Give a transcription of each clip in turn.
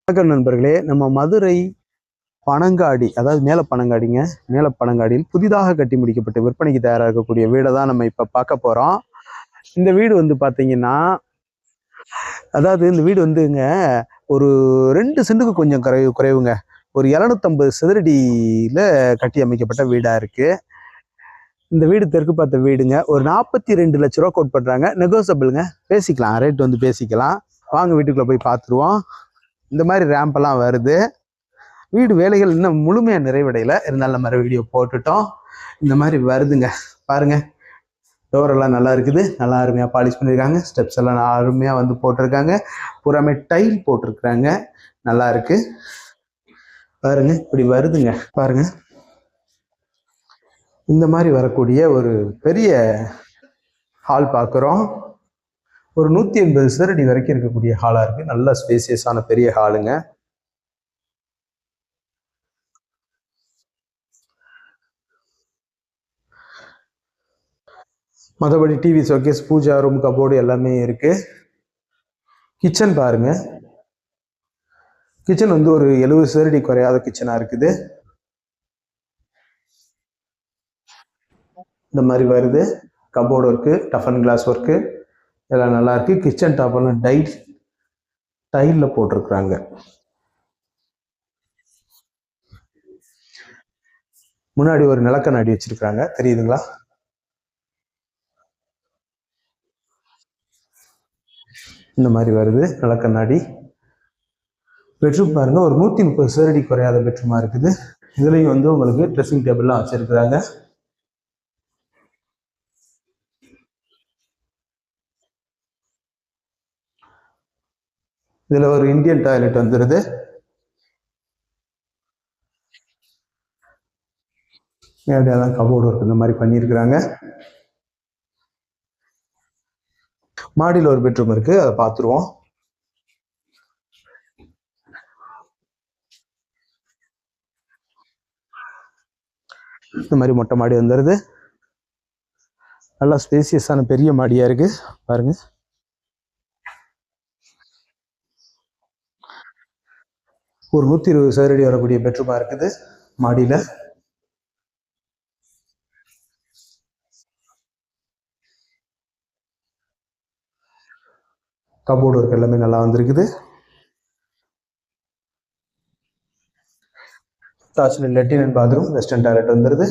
வணக்கம் நண்பர்களே, நம்ம மதுரை பனங்காடி, அதாவது மேல பனங்காடிங்க, மேல பனங்காடியில் புதிதாக கட்டி முடிக்கப்பட்டு விற்பனைக்கு தயாராக இருக்கக்கூடிய வீடை தான் நம்ம இப்ப பார்க்க போறோம். இந்த வீடு வந்து பாத்தீங்கன்னா, அதாவது இந்த வீடு வந்துங்க ஒரு 2 சென்ட்டுக்கு கொஞ்சம் குறைவுங்க. ஒரு 750 சதுரடியில கட்டி அமைக்கப்பட்ட வீடா இருக்கு. இந்த வீடு தெற்கு பார்த்த வீடுங்க. ஒரு 42 லட்ச ரூபா கோட் பண்றாங்க. நெகோசபிளுங்க, பேசிக்கலாம், ரேட் வந்து பேசிக்கலாம். வாங்க வீட்டுக்குள்ள போய் பார்த்துருவோம். இந்த மாதிரி ரேம்ப் எல்லாம் வருது. வீடு வேலைகள் இன்னும் முழுமையா நிறைவடையல, இருந்தாலும் நம்ம வீடியோ போட்டுட்டோம். இந்த மாதிரி வருதுங்க, பாருங்க. டோர் எல்லாம் நல்லா இருக்குது, நல்லா அருமையா பாலிஷ் பண்ணியிருக்காங்க. ஸ்டெப்ஸ் எல்லாம் அருமையா வந்து போட்டிருக்காங்க. பூராமே டைல் போட்டிருக்கிறாங்க, நல்லா இருக்கு. பாருங்க, இப்படி வருதுங்க, பாருங்க. இந்த மாதிரி வரக்கூடிய ஒரு பெரிய ஹால் பார்க்குறோம். ஒரு 180 சதுரடி வரைக்கும் இருக்கக்கூடிய ஹாலா இருக்கு. நல்ல ஸ்பேசியஸான பெரிய ஹாலுங்க. மற்றபடி TV showcase, pooja room, cupboard எல்லாமே இருக்கு. கிச்சன் பாருங்க, கிச்சன் வந்து ஒரு 70 சதுரடி குறையாத கிச்சனா இருக்குது. இந்த மாதிரி வருது. Cupboard work, toughen glass work எல்லாம் நல்லா இருக்கு. கிச்சன் டாப் எல்லாம் டைல்ல போட்டிருக்கிறாங்க. முன்னாடி ஒரு நிலக்கண்ணாடி வச்சிருக்காங்க, தெரியுதுங்களா? இந்த மாதிரி வருது நிலக்கண்ணாடி. பெட்ரூம் பாருங்க, ஒரு 130 சதுரடி குறையாத பெட்ரூமா இருக்குது. இதுலயும் வந்து உங்களுக்கு ட்ரெஸ்ஸிங் டேபிள்லாம் வச்சிருக்கிறாங்க. இதுல ஒரு இந்தியன் டாய்லெட் வந்துருது. நேரடியாக கபோர்டு ஒர்க் இந்த மாதிரி பண்ணியிருக்கிறாங்க. மாடியில் ஒரு பெட்ரூம் இருக்கு, அதை பார்த்துருவோம். இந்த மாதிரி மொட்டை மாடி வந்துருது. நல்லா ஸ்பேசியஸான பெரிய மாடியா இருக்கு, பாருங்க. ஒரு 120 சதுரடி வரக்கூடிய பெட்ரூமா இருக்குது மாடியில. கபோர்டு ஒர்க் எல்லாமே நல்லா வந்திருக்குது. லெட்டின் அண்ட் பாத்ரூம், வெஸ்டர்ன் டாய்லெட் வந்துருது.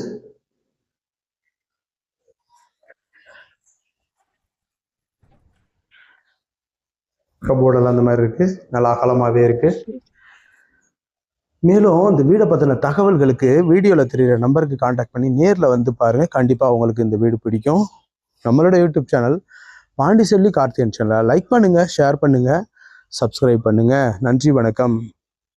கபோர்டு எல்லாம் அந்த மாதிரி இருக்கு, நல்லா அகலமாவே இருக்கு. மேலும் இந்த வீடை பத்தின தகவல்களுக்கு வீடியோல தெரியுற நம்பருக்கு கான்டாக்ட் பண்ணி நேர்ல வந்து பாருங்க. கண்டிப்பா உங்களுக்கு இந்த வீடு பிடிக்கும். நம்மளோட யூடியூப் சேனல் பாண்டிச்செல்வி கார்த்தியன் சேனலை லைக் பண்ணுங்க, ஷேர் பண்ணுங்க, சப்ஸ்கிரைப் பண்ணுங்க. நன்றி, வணக்கம்.